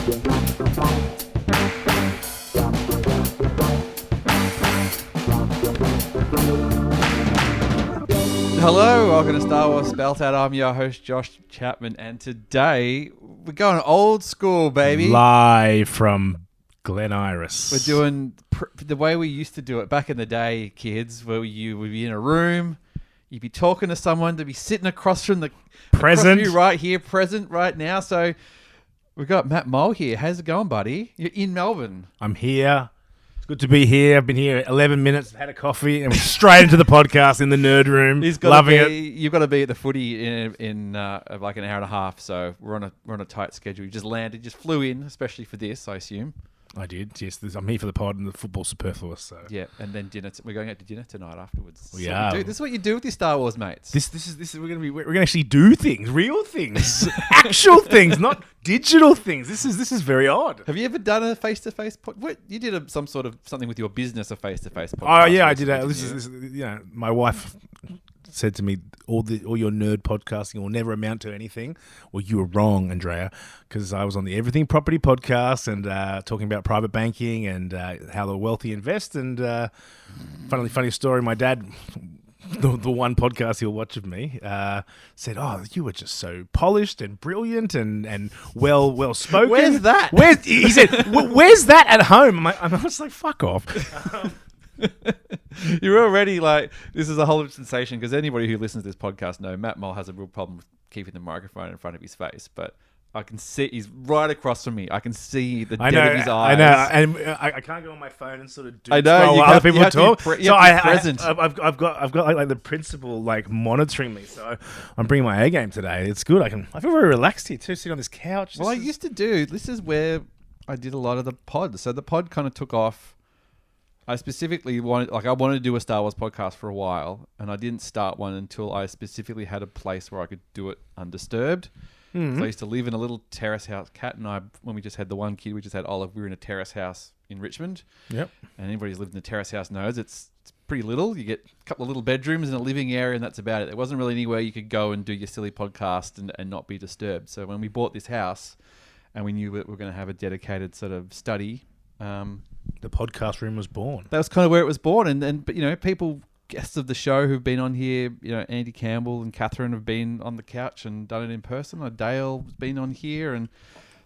Hello, welcome to Star Wars Spelt Out. I'm your host, Josh Chapman, and today we're going old school, baby. Live from Glen Iris. We're doing the way we used to do it back in the day, kids, where you would be in a room, you'd be talking to someone, to be sitting across from Present. across from you right here, present right now. So we've got Matt Mohl here. How's it going, buddy? You're in Melbourne. I'm here. It's good to be here. I've been here 11 minutes, had a coffee, and we're straight into the podcast in the nerd room. Loving it. You've got to be at the footy in like an hour and a half. So we're on a tight schedule. You just landed, just flew in, especially for this, I assume. I did, yes. I'm here for the pod and the football superfluous. So yeah, and then dinner. We're going out to dinner tonight afterwards. We are. This is what you do with your Star Wars mates. This is we're gonna actually do things, real things, actual things, not digital things. This is very odd. Have you ever done a face-to-face What you did some sort of something with your business, a face-to-face podcast? Oh yeah, I did. This is my wife said to me, all your nerd podcasting will never amount to anything. Well, you were wrong, Andrea, because I was on the Everything Property podcast and talking about private banking and how the wealthy invest. And funny story, my dad, the one podcast he'll watch of me, said, "Oh, you were just so polished and brilliant and well spoken." Where's that? He said, "Where's that at home?" I was like, "Fuck off." You're already like, this is a whole sensation because anybody who listens to this podcast know Matt Mohl has a real problem with keeping the microphone in front of his face, but I can see he's right across from me. I can see the depth of his eyes. I know, and I can't go on my phone and sort of do. I know while other people talk. So I've got like the principal like monitoring me. So I'm bringing my A game today. It's good. I feel very relaxed here too, sitting on this couch. Well, this is where I did a lot of the pod. So the pod kind of took off. I specifically wanted to do a Star Wars podcast for a while, and I didn't start one until I specifically had a place where I could do it undisturbed. Mm-hmm. So I used to live in a little terrace house. Kat and I, when we just had the one kid, we just had Olive. We were in a terrace house in Richmond. Yep. And anybody who's lived in a terrace house knows it's pretty little. You get a couple of little bedrooms and a living area, and that's about it. There wasn't really anywhere you could go and do your silly podcast and not be disturbed. So when we bought this house, and we knew that we were going to have a dedicated sort of study. The podcast room was born. That was kind of where it was born. But people, guests of the show who've been on here, Andy Campbell and Catherine have been on the couch and done it in person. Dale's been on here, and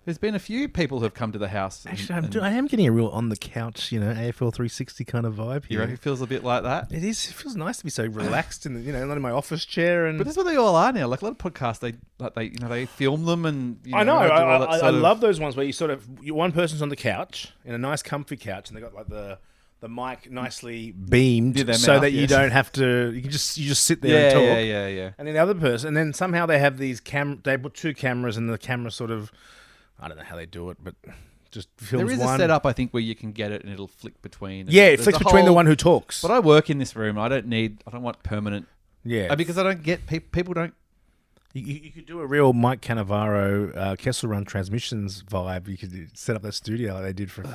there's been a few people who've come to the house. Actually, I am getting a real on the couch, AFL 360 kind of vibe here. You reckon it feels a bit like that? It is. It feels nice to be so relaxed in the, not in my office chair. But that's what they all are now. Like a lot of podcasts, they film them and. I know. I love those ones where one person's on the couch in a nice, comfy couch, and they got like the mic nicely beamed so that you don't have to. You just sit there and talk. Yeah. And then the other person, and then somehow they have these they put two cameras, and the camera sort of. I don't know how they do it, but just films one. There is a setup, I think, where you can get it and it'll flick between. Yeah, it flicks between the one who talks. But I work in this room. I don't want permanent. Yeah. Because I don't get... People don't... You could do a real Mike Cannavaro Kessel Run Transmissions vibe. You could set up that studio like they did for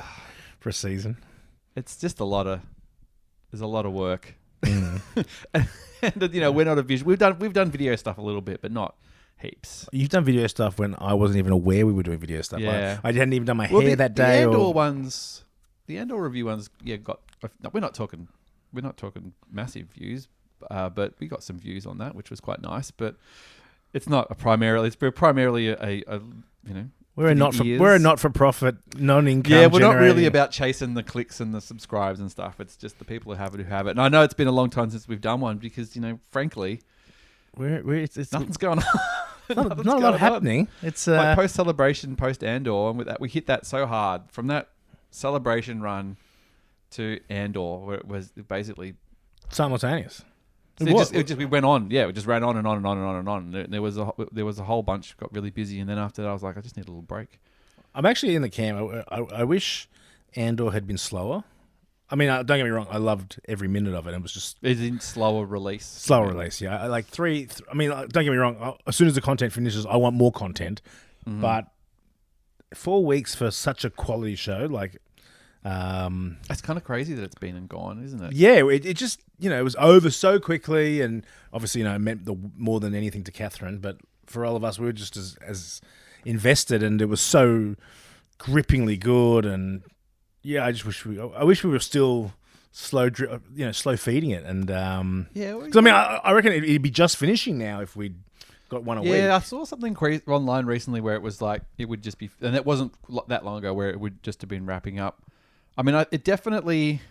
a season. It's just there's a lot of work. Mm. and we're not a visual... We've done video stuff a little bit, but not... heaps. You've done video stuff when I wasn't even aware we were doing video stuff. Yeah. I hadn't even done my hair that day. The Andor review ones, we're not talking massive views, but we got some views on that, which was quite nice. But it's not primarily we're a not-for-profit, non-income. Yeah, we're not really about chasing the clicks and the subscribes and stuff. It's just the people who have it. And I know it's been a long time since we've done one because frankly. Nothing's going on. Not a lot happening. It's like post-celebration, post-Andor, and with that, we hit that so hard. From that celebration run to Andor, where it was basically... simultaneous. We went on. Yeah, it just ran on and on and on and on and on. And there was a whole bunch, got really busy, and then after that I was like, I just need a little break. I'm actually in the camp. I wish Andor had been slower. I mean, don't get me wrong. I loved every minute of it. It was just... It's in slower release. Slower release, yeah. I like I mean, don't get me wrong. As soon as the content finishes, I want more content. Mm-hmm. But 4 weeks for such a quality show, like... it's kind of crazy that it's been and gone, isn't it? Yeah, it just, it was over so quickly. And obviously, it meant more than anything to Catherine. But for all of us, we were just as invested. And it was so... grippingly good, and yeah, I wish we were still slow feeding it, and because I mean, I reckon it'd be just finishing now if we'd got one a week. Yeah, I saw something online recently where it was like it would just be, and it wasn't that long ago, where it would just have been wrapping up. I mean, it definitely,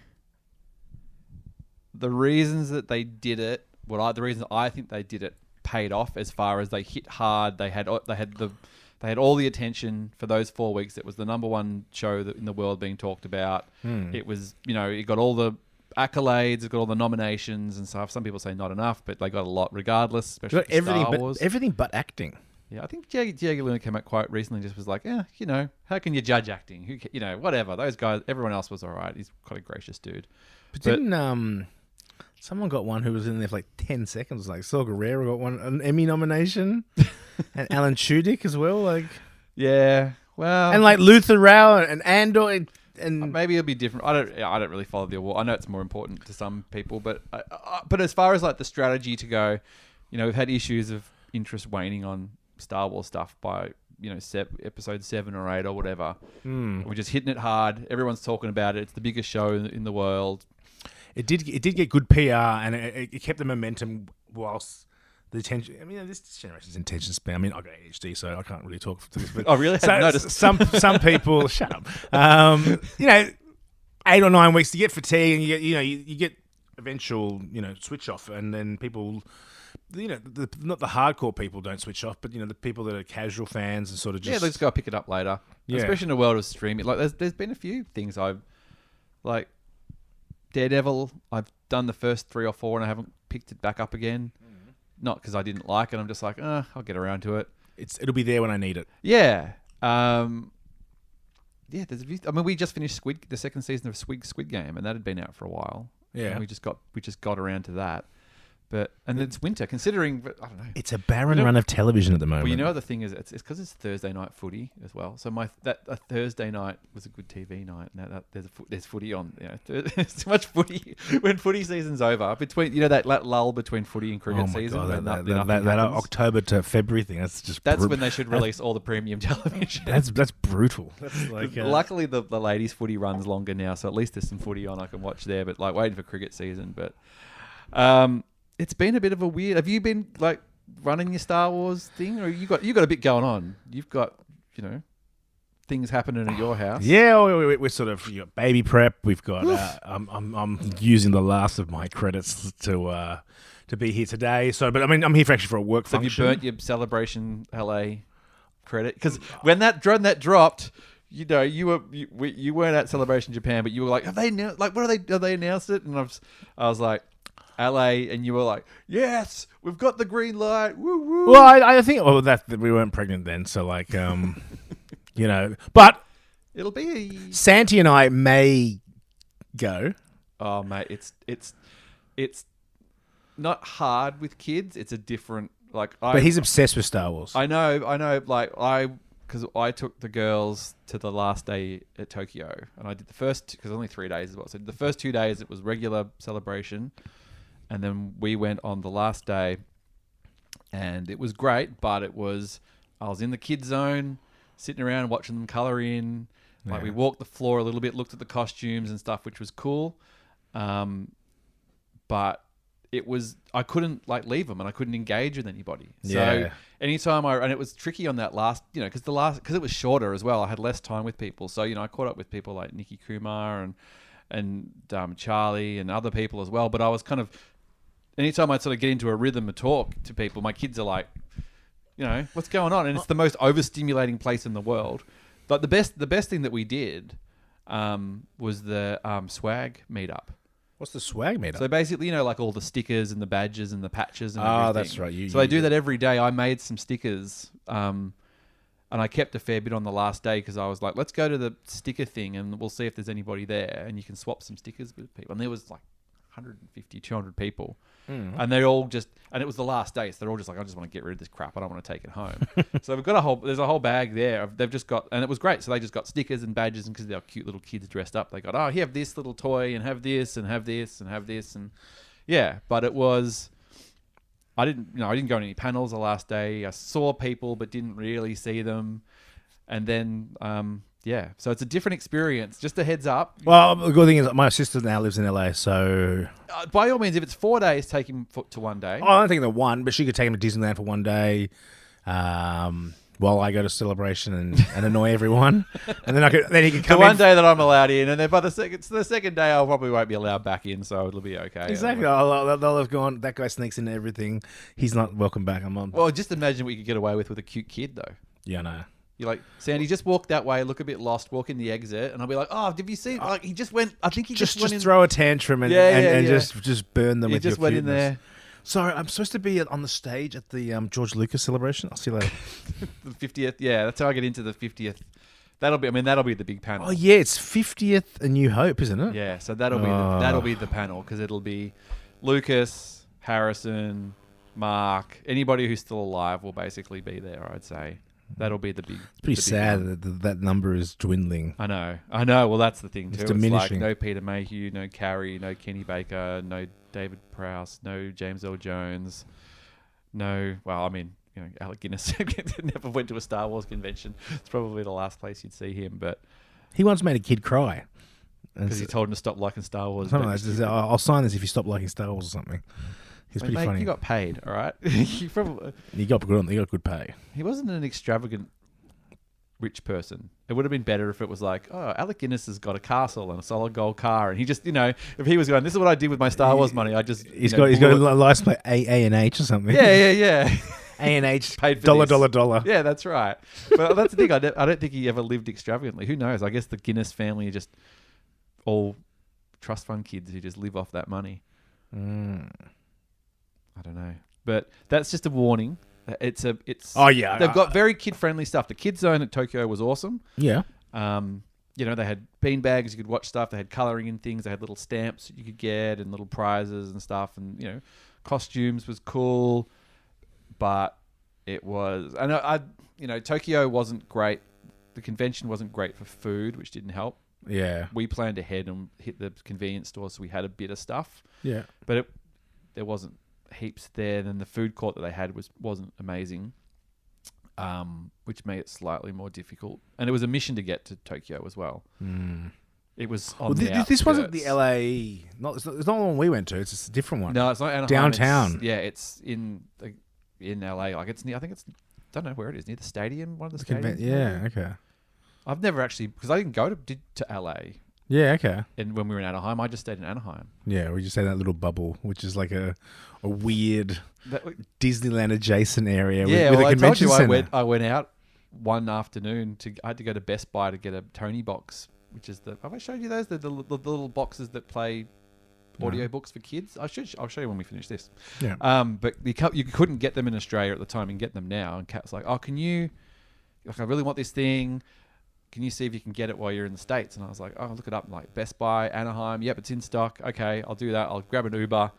the reasons that they did it, the reasons I think they did it paid off, as far as they hit hard. They had all the attention for those 4 weeks. It was the number one show in the world being talked about. It was, it got all the accolades, it got all the nominations and stuff. Some people say not enough, but they got a lot regardless, especially for Star Wars. Everything but acting. Yeah, I think Diego Luna came out quite recently, just was like, how can you judge acting? Whatever. Those guys, everyone else was all right. He's quite a gracious dude. But didn't someone got one who was in there for like 10 seconds? Like Saw Gerrera got an Emmy nomination, and Alan Tudyk as well. Like, yeah, well, and like Luther Rao and Andor. And maybe it'll be different. I don't really follow the award. I know it's more important to some people, but as far as like the strategy to go, we've had issues of interest waning on Star Wars stuff by episode 7 or 8 or whatever. We're just hitting it hard. Everyone's talking about it. It's the biggest show in the world. It did get good PR, and it kept the momentum whilst the attention. I mean, this generation's attention span. I mean, I got ADHD, so I can't really talk to this. But oh, really? I noticed. Some people shut up. 8 or 9 weeks to get fatigue, and you get eventual switch off, and then people. Not the hardcore people don't switch off, but the people that are casual fans and sort of just they just go pick it up later. Yeah. Especially in the world of streaming. Like there's been a few things I've like Daredevil. I've done the first 3 or 4 and I haven't picked it back up again. Not because I didn't like it. I'm just like, I'll get around to it. It'll be there when I need it. Yeah. There's a few. I mean, we just finished the second season of Squid Game, and that had been out for a while. Yeah. And we just got around to that. And it's winter, considering, I don't know. It's a barren run of television at the moment. Well, the thing is, it's because it's Thursday night footy as well. So a Thursday night was a good TV night. Now there's footy on. There's too much footy when footy season's over. Between that lull between footy and cricket season. God, that October to February thing. That's when they should release all the premium television. That's brutal. That's like, luckily the ladies' footy runs longer now, so at least there's some footy on I can watch there. But like waiting for cricket season, but. It's been a bit of a weird. Have you been like running your Star Wars thing, or you got a bit going on? You've got things happening at your house. Yeah, we're sort of baby prep. We've got. I'm using the last of my credits to be here today. So, but I mean, I'm here for a work function. Have you burnt your Celebration LA credit? Because when that dropped. You weren't at Celebration Japan, but you were like, have they announced? Like, what are they? Have they announced it? And I was like. LA, and you were like, yes, we've got the green light. Woo woo. Well, I think that we weren't pregnant then, so like, but it'll be Santi and I may go. Oh mate, it's not hard with kids. It's a different but he's obsessed with Star Wars. I know. Like because I took the girls to the last day at Tokyo, and I did the first because only 3 days as well. So the first 2 days it was regular Celebration. And then we went on the last day, and it was great, but I was in the kid zone, sitting around watching them color in. Like we walked the floor a little bit, looked at the costumes and stuff, which was cool. But I couldn't leave them, and I couldn't engage with anybody. So anytime and it was tricky on that last, because it was shorter as well. I had less time with people, so I caught up with people like Nikki Kumar and Charlie and other people as well. But I was kind of. Anytime I'd sort of get into a rhythm and talk to people, my kids are like, what's going on? And it's the most overstimulating place in the world. But the best thing that we did was the swag meetup. What's the swag meetup? So basically, like all the stickers and the badges and the patches and everything. Oh, that's right. So they do that every day. I made some stickers and I kept a fair bit on the last day because I was like, let's go to the sticker thing and we'll see if there's anybody there. And you can swap some stickers with people. And there was like 150, 200 people. And they all and it was the last day, so they're all just like, I just want to get rid of this crap. I don't want to take it home. So we've got there's a whole bag there. They've just got, and it was great. So they just got stickers and badges, and because they're cute little kids dressed up, they got, have this little toy and have this and have this and have this. And yeah, but it was, I didn't go to any panels the last day. I saw people, but didn't really see them. And then, so it's a different experience. Just a heads up. Well, the good thing is my sister now lives in LA, so... By all means, if it's 4 days, take him to one day. Oh, I don't think the one, but she could take him to Disneyland for one day while I go to Celebration and annoy everyone. And then he could come the one in. day that I'm allowed in, and then by the second day, I probably won't be allowed back in, so it'll be okay. Exactly. They'll have gone, that guy sneaks into everything. He's not welcome back. I'm on. Well, just imagine what you could get away with a cute kid, though. Yeah, I know. You're like, Sandy, just walk that way, look a bit lost, walk in the exit, and I'll be like, oh, have you seen? Like, he just went. I think he just went in. Throw a tantrum and just burn them he with your just went cuteness. in there. Sorry, I'm supposed to be on the stage at the George Lucas celebration. I'll see you later. The 50th, yeah, that's how I get into the 50th. That'll be the big panel. Oh yeah, it's 50th A New Hope, isn't it? Yeah, so that'll be the panel because it'll be Lucas, Harrison, Mark, anybody who's still alive will basically be there. I'd say that'll be the big. It's pretty sad that number is dwindling. I know. Well, that's the thing too. It's diminishing. Like no Peter Mayhew, no Carrie, no Kenny Baker, no David Prowse, no James L. Jones, no. Well, I mean, Alec Guinness never went to a Star Wars convention. It's probably the last place you'd see him. But he once made a kid cry because he told him to stop liking Star Wars. I'll sign this if you stop liking Star Wars or something. He's pretty funny. He got paid, all right. He got good pay. He wasn't an extravagant rich person. It would have been better if it was like, oh, Alec Guinness has got a castle and a solid gold car, and he just, if he was going, this is what I did with my Star Wars money. He's got a license plate A&H or something. Yeah. A&H paid for dollar. Yeah, that's right. But that's the thing. I don't think he ever lived extravagantly. Who knows? I guess the Guinness family are just all trust fund kids who just live off that money. I don't know, but that's just a warning. It's oh yeah, they've got very kid friendly stuff. The kids zone at Tokyo was awesome. Yeah. They had bean bags, you could watch stuff, they had colouring in things, they had little stamps that you could get and little prizes and stuff, and costumes was cool, but it was Tokyo wasn't great. The convention wasn't great for food, which didn't help. Yeah. We planned ahead and hit the convenience store, so we had a bit of stuff. Yeah. But there wasn't heaps there. Then the food court that they had wasn't amazing, which made it slightly more difficult. And it was a mission to get to Tokyo as well. It was on the outskirts. This wasn't the LA. It's not the one we went to. It's a different one. No, it's not Anaheim. Downtown. It's in LA. Like it's near. I think it's. Don't know where it is. Near the stadium. One of the stadiums. Yeah. Okay. I've never actually, because I didn't go to LA. Yeah, okay. And when we were in Anaheim, I just stayed in Anaheim. Yeah, we just stayed in that little bubble, which is like a weird Disneyland adjacent area with a convention center. I went out one afternoon I had to go to Best Buy to get a Tony box, which is have I showed you those? The little boxes that play audio books for kids. I'll show you when we finish this. Yeah. But you couldn't get them in Australia at the time. You can get them now. And Kat's like, oh, can you? Like, I really want this thing. Can you see if you can get it while you're in the States? And I was like, oh, look it up. Like Best Buy, Anaheim. Yep, it's in stock. Okay, I'll do that. I'll grab an Uber.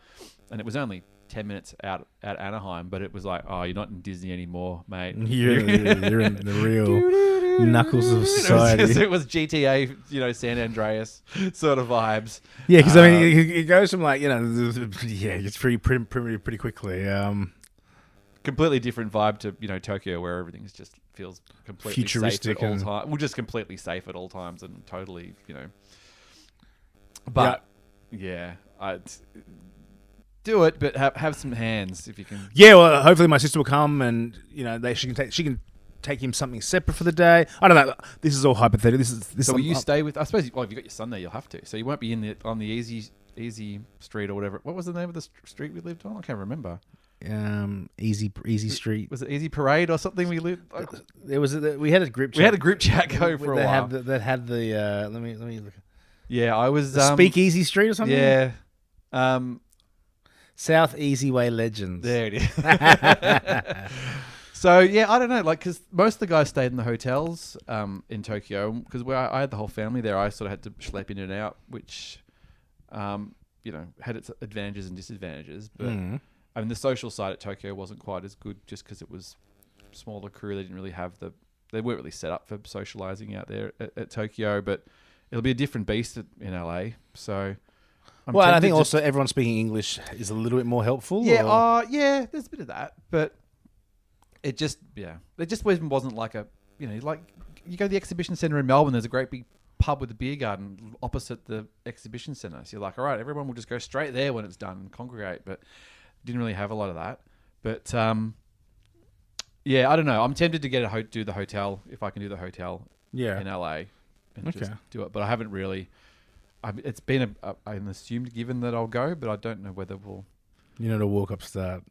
And it was only 10 minutes out at Anaheim, but it was like, oh, you're not in Disney anymore, mate. You're in the real knuckles of society. It was GTA, San Andreas sort of vibes. Yeah, because I mean, it goes from like, it's pretty quickly. Completely different vibe to Tokyo, where everything just feels completely futuristic safe at all times. Well, just completely safe at all times and totally, But I'd do it, but have some hands if you can. Yeah, well, hopefully my sister will come and she can take him something separate for the day. I don't know. This is all hypothetical. This. So will you stay with? I suppose. Well, if you got your son there, you'll have to. So you won't be on the easy street or whatever. What was the name of the street we lived on? I can't remember. Easy Street. Was it Easy Parade or something? We lived. We had a group chat. We had a group chat go for a while. That had the. Let me look. Yeah, I was. Speak Easy Street or something. Yeah. South Easy Way Legends. There it is. So yeah, I don't know, because most of the guys stayed in the hotels in Tokyo, because I had the whole family there. I sort of had to schlep in and out, which had its advantages and disadvantages, but. I mean, the social side at Tokyo wasn't quite as good just because it was smaller crew. They didn't really have they weren't really set up for socializing out there at Tokyo, but it'll be a different beast in LA. So, and I think also everyone speaking English is a little bit more helpful. Yeah, there's a bit of that, but it just wasn't like a, like you go to the exhibition centre in Melbourne. There's a great big pub with a beer garden opposite the exhibition centre. So you're like, all right, everyone will just go straight there when it's done and congregate. But didn't really have a lot of that. But yeah, I don't know. I'm tempted to get do the hotel if I can do the hotel in LA and just do it. But I haven't really. It's been an assumed given that I'll go, but I don't know whether we'll. You're not a walk-up start.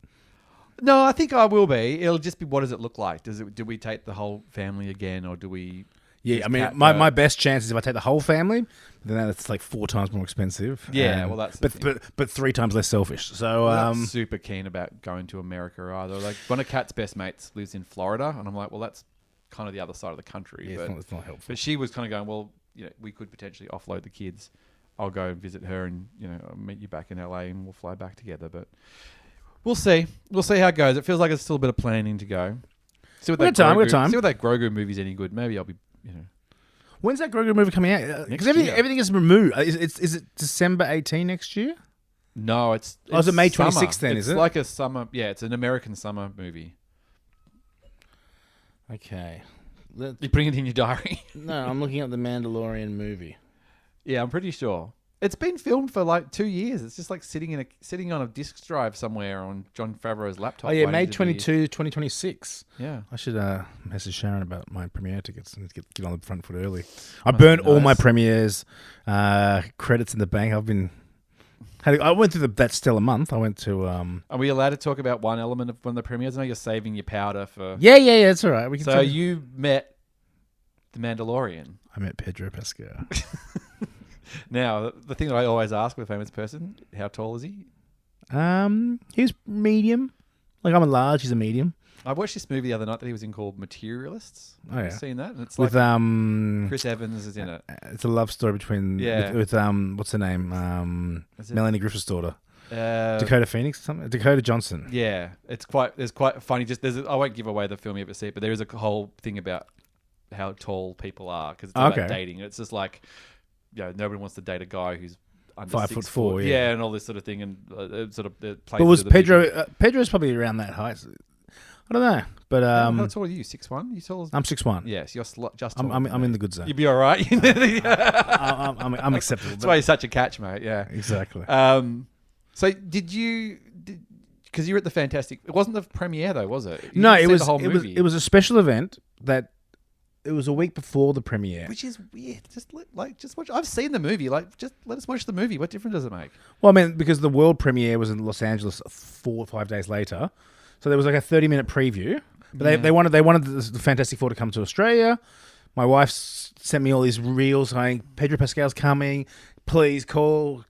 No, I think I will be. It'll just be, what does it look like? Do we take the whole family again, or do we? Yeah, I mean, my best chance is if I take the whole family, then that's like 4 times more expensive. Yeah, well, that's but 3 times less selfish. So I'm not super keen about going to America either. Like one of Kat's best mates lives in Florida, and I'm like, well, that's kind of the other side of the country. Yeah, but it's not helpful. But she was kind of going, well, we could potentially offload the kids. I'll go and visit her, and I'll meet you back in LA, and we'll fly back together. But we'll see. We'll see how it goes. It feels like it's still a bit of planning to go. See what that Grogu movie's any good. Maybe I'll be. When's that Grogu movie coming out? Because everything is removed. Is it December 18 next year? No, it's is it May 26th then, is it? It's like a summer... Yeah, it's an American summer movie. Okay. You bring it in your diary. No, I'm looking at the Mandalorian movie. Yeah, I'm pretty sure. It's been filmed for like 2 years. It's just like sitting on a disc drive somewhere on Jon Favreau's laptop. Oh yeah, May 22, 2026. Yeah, I should message Sharon about my premiere tickets and get on the front foot early. I burned all my premieres, credits in the bank. I went through that stellar month. I went to. Are we allowed to talk about one element of one of the premieres? I know you're saving your powder for. Yeah. It's all right. So you met the Mandalorian. I met Pedro Pascall. Now, the thing that I always ask with a famous person, how tall is he? He's medium. Like I'm a large, he's a medium. I watched this movie the other night that he was in called Materialists. Oh yeah, have you seen that? And it's with like Chris Evans is in it. It's a love story between with what's her name? Melanie Griffith's daughter. Dakota Phoenix or something? Dakota Johnson. Yeah, there's quite funny. I won't give away the film you ever see, but there is a whole thing about how tall people are because it's about dating. It's just like. Nobody wants to date a guy who's under 5'4", yeah, and all this sort of thing, and But was Pedro? Pedro's probably around that height. I don't know, but how tall are you? 6'1"? You tall? I'm 6'1". Yes, you're just. I'm in the good zone. You'd be all right. I'm acceptable. That's why you're such a catch, mate. Yeah, exactly. So did you? Because you were at the Fantastic. It wasn't the premiere though, was it? No, it was. The whole movie. It was a special event that. It was a week before the premiere, which is weird. Just watch. I've seen the movie. Just let us watch the movie. What difference does it make? Well, I mean, because the world premiere was in Los Angeles 4 or 5 days later, so there was like a 30-minute preview. But they wanted the Fantastic Four to come to Australia. My wife sent me all these reels saying Pedro Pascal's coming. Please call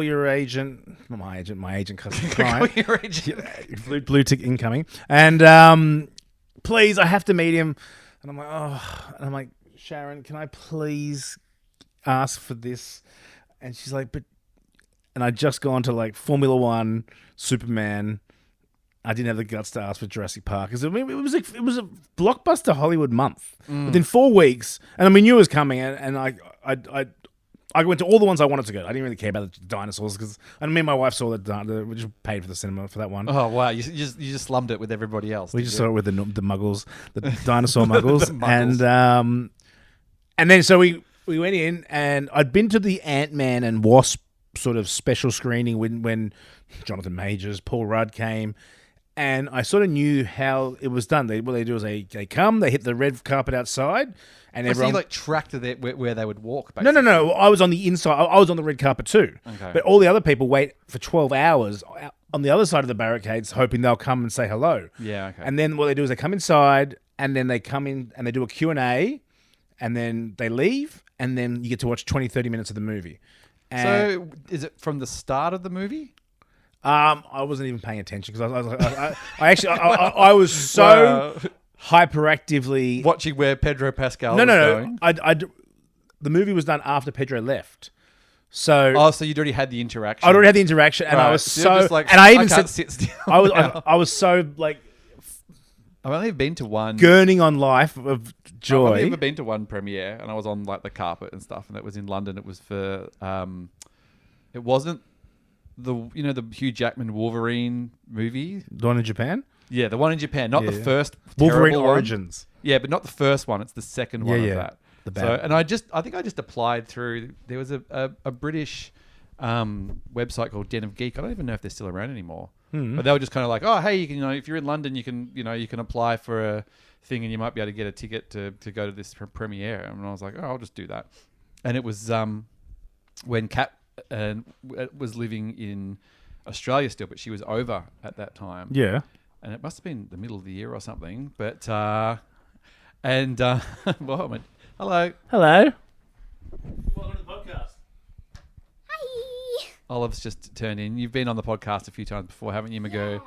your agent. Not my agent. My agent customer client. Call your agent. Blue tick incoming. And please, I have to meet him. And I'm like, and I'm like, Sharon, can I please ask for this? And she's like, and I'd just gone to like Formula One, Superman. I didn't have the guts to ask for Jurassic Park. It was a blockbuster Hollywood month. Within 4 weeks, and I mean, knew it was coming, and I went to all the ones I wanted to go. I didn't really care about the dinosaurs because me and my wife saw that. We just paid for the cinema for that one. Oh wow! You just slummed it with everybody else. We just saw it with the Muggles, the dinosaur Muggles, and then so we went in, and I'd been to the Ant-Man and Wasp sort of special screening when Jonathan Majors, Paul Rudd came. And I sort of knew how it was done. What they do is they come, they hit the red carpet outside, and everyone... So you tracked to where they would walk, basically? No. I was on the inside. I was on the red carpet too. Okay. But all the other people wait for 12 hours on the other side of the barricades, hoping they'll come and say hello. Yeah, okay. And then what they do is they come inside, and then they come in and they do a Q&A, and then they leave, and then you get to watch 20, 30 minutes of the movie. So is it from the start of the movie? I wasn't even paying attention because I was so hyperactively watching where Pedro Pascal was going. The movie was done after Pedro left, so so you'd already had the interaction. I'd already had the interaction, and I was so like, and I even said sit still. I was so like. I've only been to one gurning on life of joy. I've only ever been to one premiere, and I was on like the carpet and stuff, and that was in London. It was for it wasn't. The Hugh Jackman Wolverine movie, the one in Japan. Yeah, the one in Japan, not the first Wolverine Origins. Yeah, but not the first one. It's the second one of that. The bad. So, and I think I just applied through. There was a British website called Den of Geek. I don't even know if they're still around anymore. But they were just kind of like, oh, hey, you can, if you're in London, you can apply for a thing, and you might be able to get a ticket to go to this premiere. And I was like, oh, I'll just do that. And it was when Kat was living in Australia still, but she was over at that time. Yeah. And it must have been the middle of the year or something. But well, hello. Hello. Welcome to the podcast. Hi. Olive's just turned in. You've been on the podcast a few times before, haven't you, Magoo?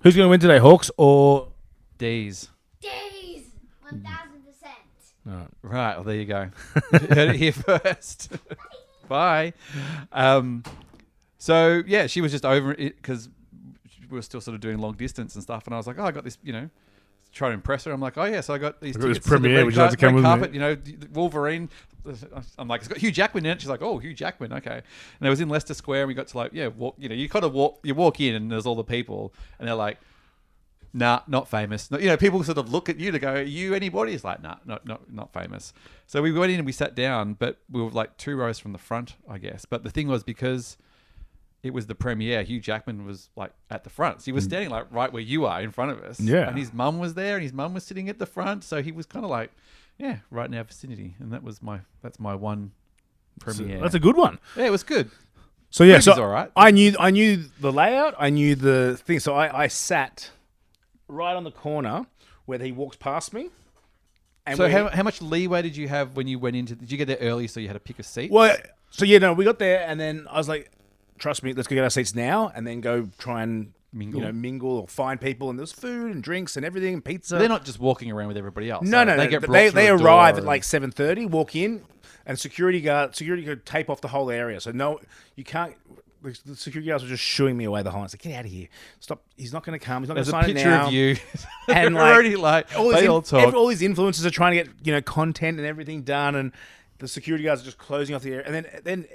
Who's going to win today, Hawks or D's? Days. 1000%. Right. Well, there you go. You heard it here first. Bye. So yeah, she was just over it because we were still sort of doing long distance and stuff, and I was like, oh, I got this, try to impress her. I'm like, oh yeah, so I got these tickets this premiere. Would you like to come with carpet, me? Wolverine. I'm like, it's got Hugh Jackman in it. She's like, oh, Hugh Jackman, okay. And it was in Leicester Square, and we got to walk. You kind of walk in, and there's all the people, and they're like, nah, not famous. People sort of look at you to go, are you anybody? It's like, nah, not famous. So we went in and we sat down, but we were like 2 rows from the front, I guess. But the thing was, because it was the premiere, Hugh Jackman was like at the front. So he was standing like right where you are in front of us. Yeah. And his mum was there, and his mum was sitting at the front. So he was kind of like, yeah, right in our vicinity. And that's my one premiere. That's a good one. Yeah, it was good. So yeah, Movie's all right. I knew the layout. I knew the thing. So I sat right on the corner where he walks past me. And So how much leeway did you have when you went into? Did you get there early so you had to pick a seat? Well, so yeah, no, we got there, and then I was like, trust me, let's go get our seats now, and then go try and mingle or find people. And there's food and drinks and everything, and pizza. They're not just walking around with everybody else. No. They get brought They through a arrive door at like 7:30, walk in, and security could tape off the whole area. So no, you can't. The security guards were just shooing me away the whole. It's like, get out of here! Stop! He's not going to come. He's not going to sign it now. There's a picture of you, And already like all talk. all these influencers are trying to get content and everything done, and the security guards are just closing off the area. And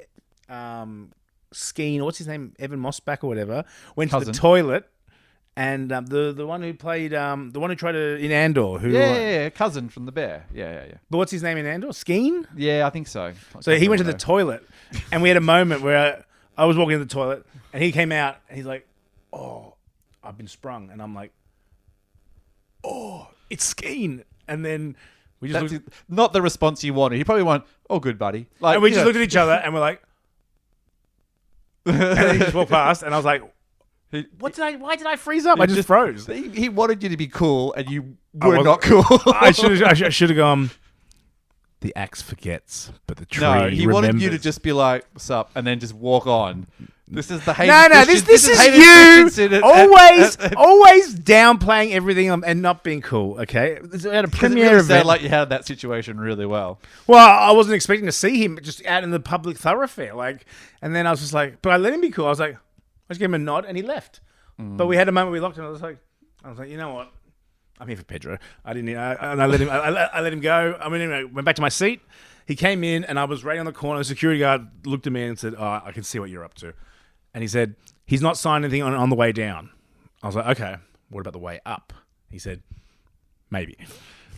then Skeen, or what's his name, Evan Mossback or whatever, went to the toilet, and the one who played the one who tried to in Andor, who cousin from the Bear, yeah. But what's his name in Andor? Skeen. Yeah, I think so. So he went to the toilet, and we had a moment where I was walking to the toilet, and he came out, and he's like, "Oh, I've been sprung," and I'm like, "Oh, it's Skeen," and then we just looked, not the response you wanted. He probably went, "Oh, good buddy," and we just looked at each other, and we're like, and he just walked past, and I was like, "Why did I freeze up? I just froze." He wanted you to be cool, and you were not cool. I should have gone. The axe forgets, but the tree No, he remembers. wanted you to just be like, "What's up?" and then just walk on. This is the Hayden No, Christensen- this is Hayden you Christensen always downplaying everything and not being cool. Okay, it's at a premiere really event. sounded like you had that situation really well. Well, I wasn't expecting to see him just out in the public thoroughfare, and then I was just like, but I let him be cool. I was like, I just gave him a nod, and he left. But we had a moment we locked him. I was like, you know what? I'm here for Pedro. I didn't. And I let him. I let him go. I mean, anyway, went back to my seat. He came in, and I was right on the corner. The security guard looked at me and said, "Oh, I can see what you're up to." And he said, "He's not signed anything on the way down." I was like, "Okay, what about the way up?" He said, "Maybe."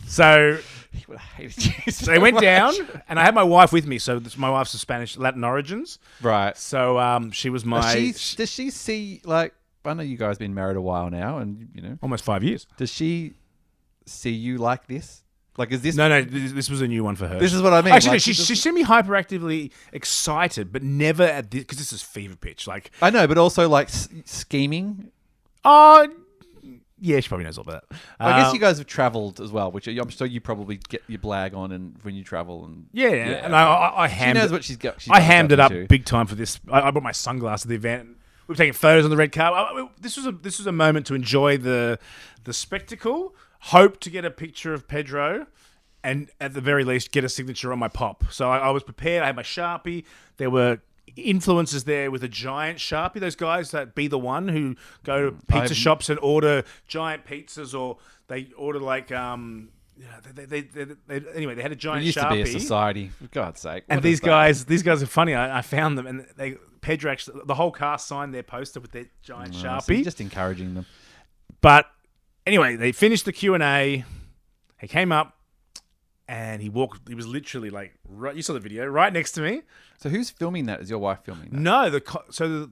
So He would have hated you. So they went down, and I had my wife with me. So my wife's of Spanish Latin origins, right? So she was my. Does she see like? I know you guys have been married a while now, and almost 5 years. Does she see you like this? Like, is this? No. This was a new one for her. This is what I mean. Actually, like, she seemed me hyperactively excited, but never at this because this is fever pitch. Like I know, but also like scheming. Yeah, she probably knows all about that. I guess you guys have travelled as well, which I'm sure you probably get your blag on and when you travel and yeah. And I hammed. She knows what she's got. I hammed it up big time for this. I brought my sunglasses to the event. We were taking photos on the red carpet. This was a moment to enjoy the spectacle. Hope to get a picture of Pedro, and at the very least get a signature on my pop. So I was prepared. I had my Sharpie. There were influencers there with a giant Sharpie. Those guys that Be The One who go to pizza shops and order giant pizzas, or they order like anyway, they had a giant Sharpie. It used to be a society, for God's sake. And these guys are funny. I found them, and Pedro actually, the whole cast signed their poster with their giant Sharpie. So you're just encouraging them. But anyway, they finished the Q&A. He came up and he walked. He was literally like, right, you saw the video, right next to me. So who's filming that? Is your wife filming that? No, the cops. the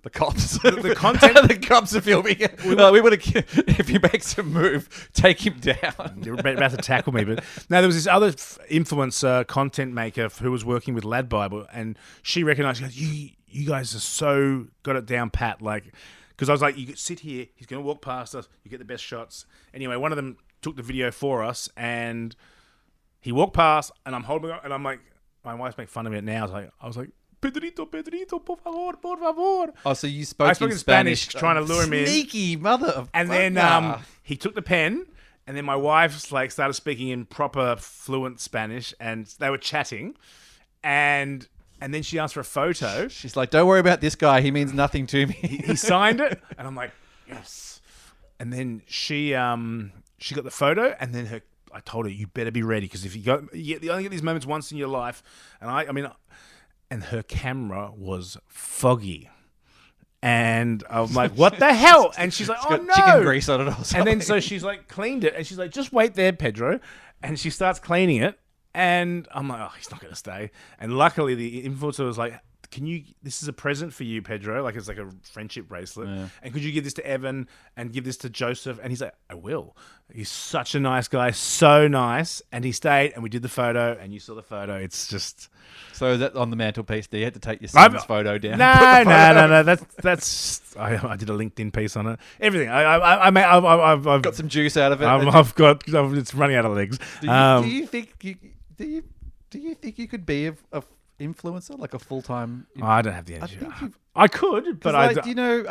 content. The cops are filming it. We would have. If he makes a move, take him down. They were about to tackle me, but no, there was this other influencer content maker who was working with Lad Bible, and she recognized. She goes, "You guys are so got it down pat." Like, because I was like, "You sit here. He's going to walk past us. You get the best shots." Anyway, one of them took the video for us, and he walked past, and I'm holding it, and I'm like, my wife's making fun of me now. I was like. Pedrito, por favor, por favor. Oh, so you spoke in Spanish trying to lure him in. Sneaky mother of And then he took the pen, and then my wife like started speaking in proper fluent Spanish, and they were chatting, and then she asked for a photo. She's like, "Don't worry about this guy. He means nothing to me." He signed it, and I'm like, "Yes." And then she got the photo, and then I told her, "You better be ready, because if you only get these moments once in your life." And I mean. And her camera was foggy. And I'm like, what the hell? And she's like, oh, no. Chicken grease on it or something. And then so she's like, cleaned it. And she's like, just wait there, Pedro. And she starts cleaning it. And I'm like, oh, he's not going to stay. And luckily, the influencer was like, this is a present for you, Pedro. Like, it's like a friendship bracelet. Yeah. And could you give this to Evan and give this to Joseph? And he's like, I will. He's such a nice guy. So nice. And he stayed, and we did the photo, and you saw the photo. It's just... So that on the mantelpiece, you had to take your son's photo down. No. That's. I did a LinkedIn piece on it. Everything. I've got some juice out of it. It's running out of legs. Do you think you could be a influencer, like a full-time? I don't have the energy. I could, but do you know?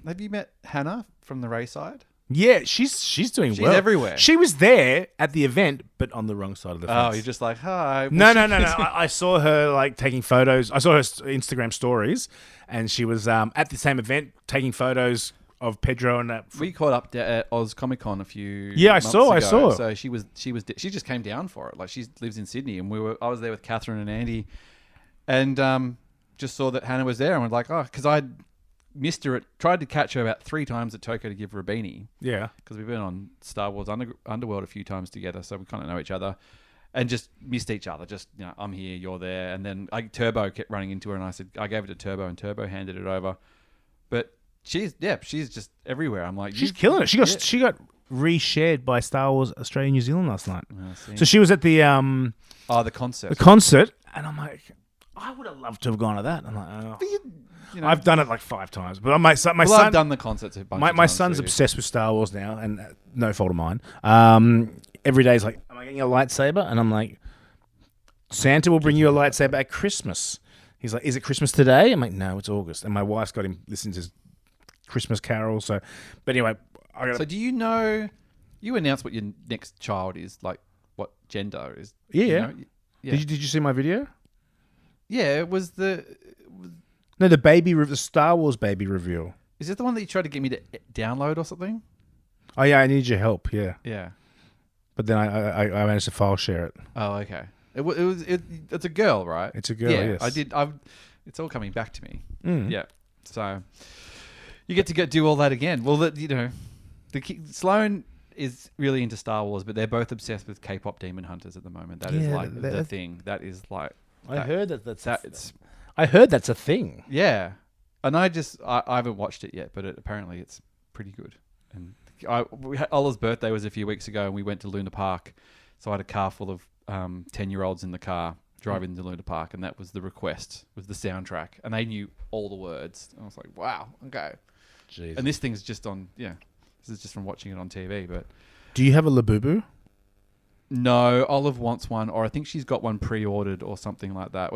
Have you met Hannah from the Rayside? Yeah, she's doing well. She's everywhere. She was there at the event, but on the wrong side of the fence. Oh, you're just like, hi. No. I saw her like taking photos. I saw her Instagram stories, and she was at the same event taking photos of Pedro and that. We caught up at Oz Comic Con a few. Yeah, months ago. I saw. So she just came down for it. Like, she lives in Sydney, and I was there with Catherine and Andy, and just saw that Hannah was there, and was like, oh, because I'd missed her. Tried to catch her about 3 times at Tokyo to give her a beanie. Yeah, because we've been on Star Wars Underworld a few times together, so we kind of know each other, and just missed each other. Just, I'm here, you're there, and then Turbo kept running into her, and I gave it to Turbo, and Turbo handed it over. But she's just everywhere. I'm like, she's killing it. She got reshared by Star Wars Australia New Zealand last night. So she was at the the concert. The concert, and I'm like, I would have loved to have gone to that. I'm like, oh. I've done it like 5 times, but my son. I've done the concerts a bunch of times. My son's obsessed with Star Wars now, and no fault of mine. Every day he's like, "Am I getting a lightsaber?" And I'm like, "Santa will bring you a lightsaber at Christmas." He's like, "Is it Christmas today?" I'm like, "No, it's August." And my wife's got him listening to Christmas carols. So, but anyway, So do you know? You announced what your next child is, like what gender is. Yeah. You know? Yeah. Did you see my video? Yeah, it was No, the Star Wars baby reveal. Is it the one that you tried to get me to download or something? Oh yeah, I need your help. Yeah. Yeah. But then I managed to file share it. Oh, okay. It's a girl, right? It's a girl. Yeah, yes. It's all coming back to me. Mm. Yeah. So you get to do all that again. Well, Sloane is really into Star Wars, but they're both obsessed with K-pop Demon Hunters at the moment. That is like the thing. That is like. I heard that's a thing. Yeah, and I haven't watched it yet, but apparently it's pretty good. And Ola's birthday was a few weeks ago, and we went to Luna Park. So I had a car full of 10-year-olds in the car driving to Luna Park, and that was the request, was the soundtrack, and they knew all the words. And I was like, wow, okay. Jeez. And this thing's just on, this is just from watching it on TV. But do you have a Labubu? No, Olive wants one, or I think she's got one pre-ordered or something like that.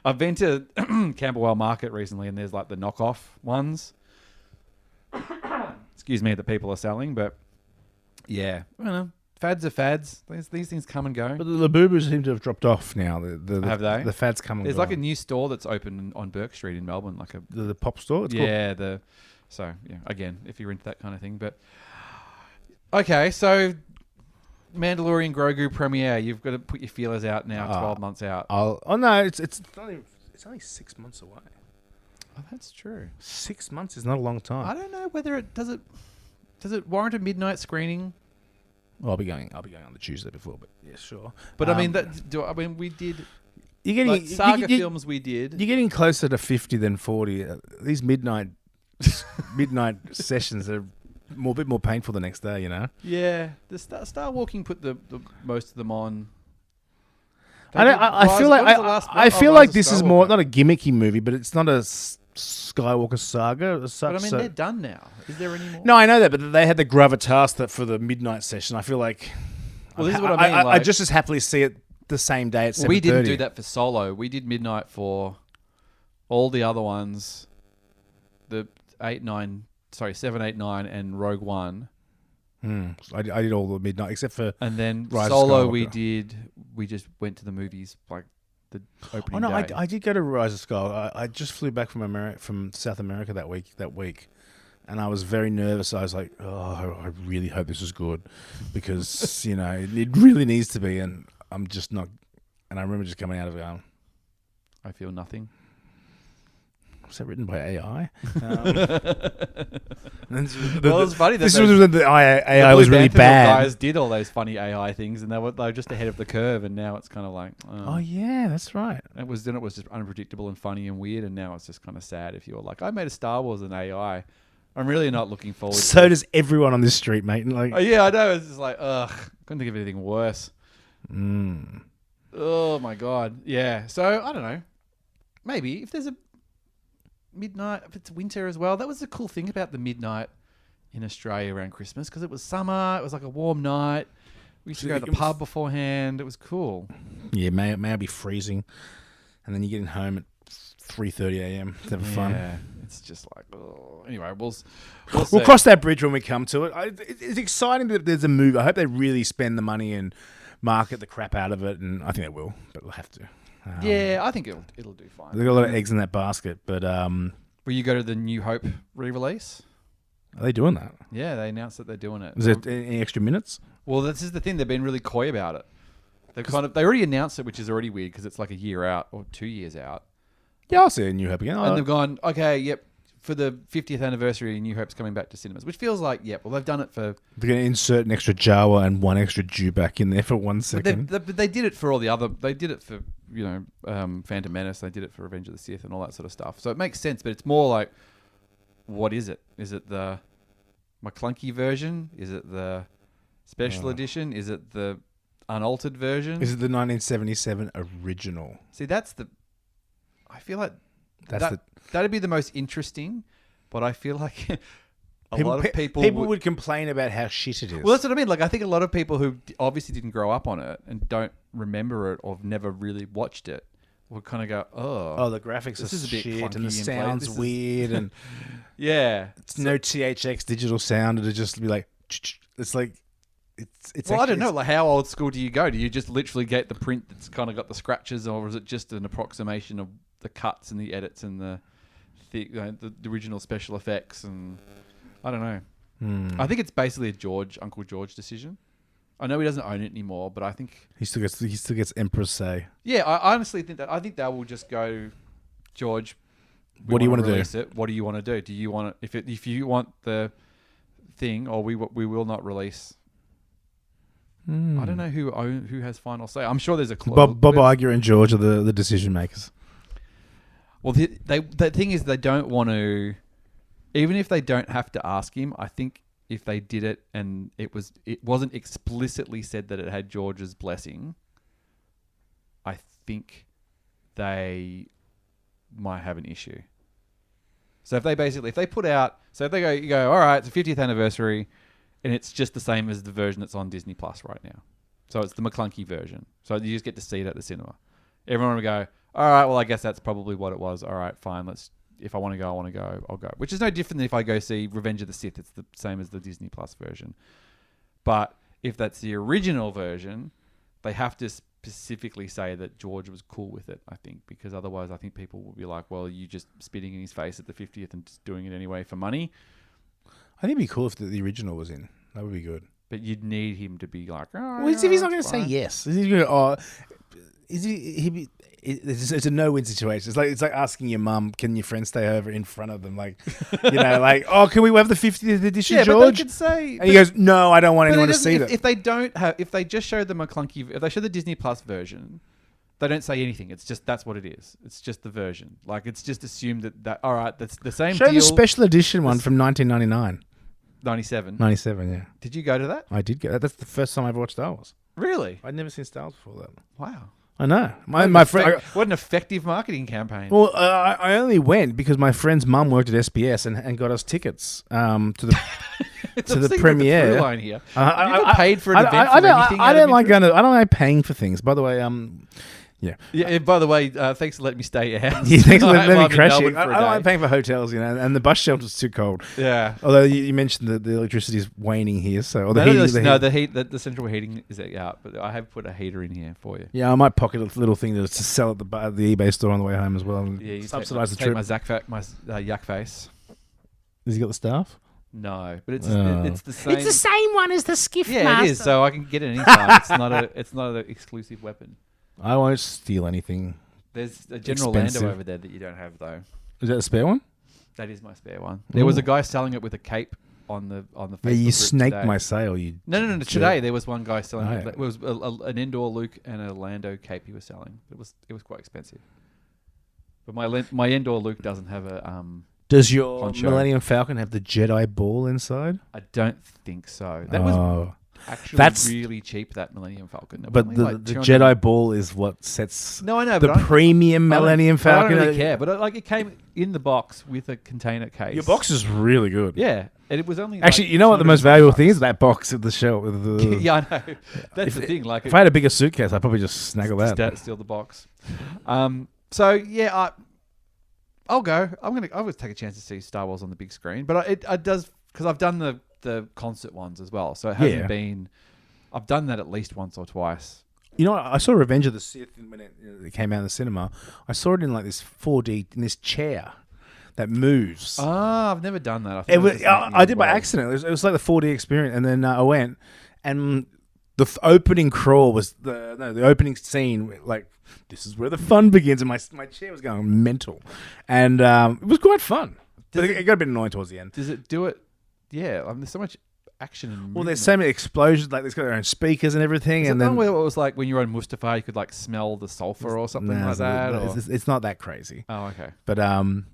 I've been to Camberwell Market recently, and there's like the knockoff ones. Excuse me, that people are selling, but yeah, I don't know. Fads are fads. These things come and go. But the Labubus seem to have dropped off now. Have they? The fads come and go. There's like a new store that's open on Burke Street in Melbourne, like the pop store. It's called. So again, if you're into that kind of thing, but okay, so. Mandalorian Grogu premiere. You've got to put your feelers out now. 12 months out. No, it's only 6 months away. Oh, that's true. 6 months is not a long time. I don't know whether it does it warrant a midnight screening. Well, I'll be going on the Tuesday before, but yeah, sure. But I mean, we did you're getting like saga films. We did. You're getting closer to 50 than 40. These midnight sessions are a bit more painful the next day, you know. Yeah, the Star Walking put the most of them on. I feel like this is more not a gimmicky movie, but it's not a Skywalker saga as such. But I mean, they're done now. Is there any more? No, I know that, but they had the gravitas for the midnight session. I feel like. Well, this is what I mean. I just as happily see it the same day at 7:30. We didn't do that for Solo. We did midnight for all the other ones. The 7, 8, 9, and Rogue One. I did all the midnight except for and then Rise of Solo. Skywalker. We just went to the movies like the opening. Oh no, day. I did go to Rise of Skywalker. I just flew back from South America that week, and I was very nervous. I was like, oh, I really hope this is good because you know it really needs to be, and I'm just not. And I remember just coming out of it going, I feel nothing. Was that written by AI? Well, it's funny that this was when the AI was really bad. Guys did all those funny AI things, and they were just ahead of the curve. And now it's kind of like, oh yeah, that's right. It was just unpredictable and funny and weird, and now it's just kind of sad. If you're like, I made a Star Wars and AI, I'm really not looking forward. So does everyone on this street, mate. Like, oh yeah, I know. It's just like, couldn't think of anything worse. Mm. Oh my god, yeah. So I don't know. Maybe if there's a midnight, if it's winter as well. That was the cool thing about the midnight in Australia around Christmas because it was summer. It was like a warm night. We used to go to the pub beforehand. It was cool. Yeah, may I be freezing, and then you're getting home at 3:30 a.m. to have fun. Yeah, it's just like, oh. Anyway, we'll cross that bridge when we come to it. It's exciting that there's a movie. I hope they really spend the money and market the crap out of it, and I think they will, but they'll have to. Yeah, I think it'll do fine. They've got a lot of eggs in that basket, but will you go to the New Hope re-release? Are they doing that? Yeah, they announced that they're doing it. Is there any extra minutes? Well, this is the thing. They've been really coy about it. They already announced it, which is already weird because it's like a year out or 2 years out. Yeah, I'll see a New Hope again. And they've gone, okay, yep, for the 50th anniversary, New Hope's coming back to cinemas, which feels like, yep, well, they've done it for... They're going to insert an extra Jawa and one extra Jew back in there for 1 second. But they did it for all the other... They did it for, Phantom Menace. They did it for Revenge of the Sith and all that sort of stuff. So it makes sense, but it's more like, what is it? Is it the McClunky version? Is it the special edition? Is it the unaltered version? Is it the 1977 original? See, that's the... I feel like that'd be the most interesting, but I feel like a lot of people would complain about how shit it is. Well, that's what I mean. Like, I think a lot of people who obviously didn't grow up on it and don't remember it or have never really watched it would kind of go, oh, the graphics this are is a bit shit and the clunky sound's weird and yeah, it's no THX digital sound. It'd just be like, it's like. It's well, I don't know. Like, how old school do you go? Do you just literally get the print that's kind of got the scratches, or is it just an approximation of the cuts and the edits and the original special effects? And I don't know. I think it's basically a Uncle George decision. I know he doesn't own it anymore, but I think he still gets Emperor's say. Yeah, I honestly think that. I think they will just go, George. What do you want to do? What do you want to do? Do you want to, if you want the thing, or we will not release. I don't know who has final say. I'm sure there's a clause. Bob Iger and George are the decision makers. Well, the thing is, they don't want to. Even if they don't have to ask him, I think if they did it and it wasn't explicitly said that it had George's blessing, I think they might have an issue. So if they put out, so if you go, all right, it's the 50th anniversary. And it's just the same as the version that's on Disney Plus right now. So it's the McClunky version. So you just get to see it at the cinema. Everyone will go, all right, well, I guess that's probably what it was. All right, fine. If I want to go, I'll go. Which is no different than if I go see Revenge of the Sith. It's the same as the Disney Plus version. But if that's the original version, they have to specifically say that George was cool with it, I think. Because otherwise, I think people will be like, well, you just spitting in his face at the 50th and just doing it anyway for money. I think it'd be cool if the original was in. That would be good. But you'd need him to be like, oh, well, if he's not going to say yes, is he going to? Is he? it's a no-win situation. It's like asking your mum, can your friend stay over in front of them? Like, like, oh, can we have the 50th edition, George? But they could say, and he goes, no, I don't want anyone to see that. If they don't have, if they just show them a clunky, if they show the Disney Plus version, they don't say anything. It's just that's what it is. It's just the version. Like it's just assumed that all right, that's the same. Show the special edition one from 1999. 97. 97, yeah. Did you go to that? I did go. That's the first time I ever watched Star Wars. Really? I'd never seen Star Wars before that. Wow. I know. My friend. What an effective marketing campaign. Well, I only went because my friend's mum worked at SBS and got us tickets to the to the premiere. The line here. Have you ever paid for an event for anything? I don't like going to. I don't like paying for things. By the way, yeah. Yeah. By the way, thanks for letting me stay at your house. Yeah, thanks for letting me crash it. I don't like paying for hotels, and the bus shelter's too cold. Yeah. Although you mentioned that the electricity is waning here, so the central heating is out, but I have put a heater in here for you. Yeah, I might pocket a little thing to sell at the eBay store on the way home as well. And yeah, you subsidize the take trip. my yuck face. Has he got the staff? No, but it's the same. It's the same one as the skiff yeah, master. it is. So I can get it anytime. it's not an exclusive weapon. I won't steal anything. There's a General expensive. Lando over there that you don't have though. Is that a spare one? That is my spare one. There was a guy selling it with a cape on the Facebook Yeah, you group snaked today. my sale. You No. Today there was one guy selling. Oh, yeah. It was an Endor Luke and a Lando cape he was selling. It was quite expensive. But my Endor Luke doesn't have a Does your poncho. Millennium Falcon have the Jedi ball inside? I don't think so. That was actually That's really cheap. That Millennium Falcon. It was But only the like $200. Jedi ball is what sets No, I know. the but premium Millennium I Falcon. don't really care. But it came in the box with a container case. Your box is really good. Yeah, and it was only Actually, like you know what the most $250. valuable thing is? That box at the shelf. With the, Yeah, I know. That's the thing. Like, if I had a bigger suitcase, I'd probably just snaggle that. steal the box. So yeah, I'll go. I would take a chance to see Star Wars on the big screen, but it does because I've done the concert ones as well. So it hasn't been. I've done that at least once or twice. You know, I saw Revenge of the Sith when it came out in the cinema. I saw it in like this 4D in this chair that moves. I've never done that. I did by accident. It was like the 4D experience, and then I went, and the opening crawl was the opening scene. Like, this is where the fun begins, and my chair was going mental, and it was quite fun. But it got a bit annoying towards the end. Does it do it? Yeah, there's so much action and movement. Well, there's so many explosions. Like, it's got their own speakers and everything, Is and it then where it was like when you were on Mustafar, you could like smell the sulfur or something like that. It's not that crazy. Oh, okay. But I mean,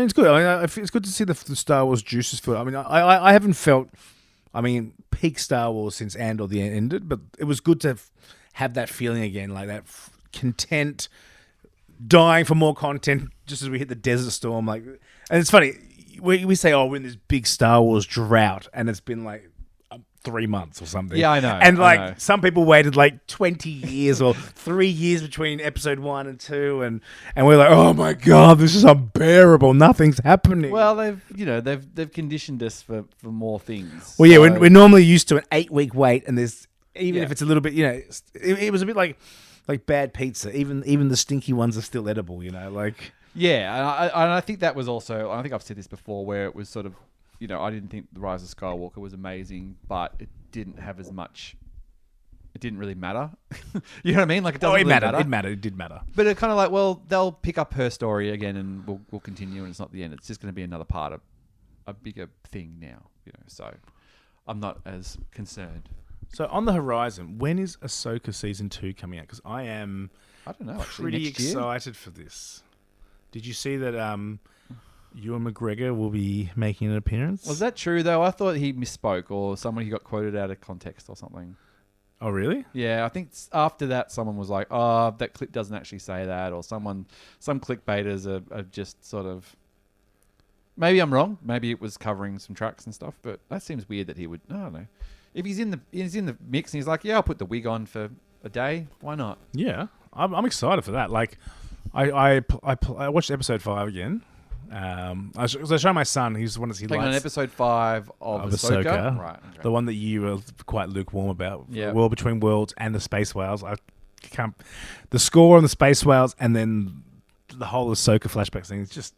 it's good. I mean, it's good to see the Star Wars juices for it. I mean, I haven't felt, peak Star Wars since Andor the ended, but it was good to have that feeling again, like that content, dying for more content, just as we hit the Desert Storm. Like, and it's funny, we say, oh, we're in this big Star Wars drought, and it's been like 3 months or something. Yeah, I know. And I know. some people waited like 20 years or 3 years between episode 1 and 2, and we're like, oh my god, this is unbearable. Nothing's happening. Well, they've conditioned us for more things. Well, yeah, So- we're normally used to an 8-week wait, and there's if it's a little bit, it was a bit like bad pizza. Even the stinky ones are still edible. Like. Yeah, and I think that was also. I think I've said this before, where it was sort of, I didn't think The Rise of Skywalker was amazing, but it didn't have as much. It didn't really matter. You know what I mean? Like, it doesn't really matter. It mattered. It did matter. But it kind of like, well, they'll pick up her story again, and we'll continue, and it's not the end. It's just going to be another part of a bigger thing now. So I'm not as concerned. So on the horizon, when is Ahsoka season 2 coming out? Because I am I don't know. Actually, pretty next year? excited for this. Did you see that Ewan McGregor will be making an appearance? Was that true though? I thought he misspoke, or someone he got quoted out of context or something. Oh, really? Yeah, I think after that, someone was like, "Oh, that clip doesn't actually say that," or some clickbaiters are just sort of. Maybe I'm wrong. Maybe it was covering some tracks and stuff, but that seems weird that he would. I don't know. If he's in the mix and he's like, "Yeah, I'll put the wig on for a day. Why not?" Yeah, I'm excited for that. Like, I watched episode 5 again. I showed my son. He's the one that he Hang on, likes. episode 5 of Ahsoka. Right. Okay. The one that you were quite lukewarm about. Yeah. World Between Worlds and the Space Whales. I can't. The score on the Space Whales and then the whole Ahsoka flashback thing is just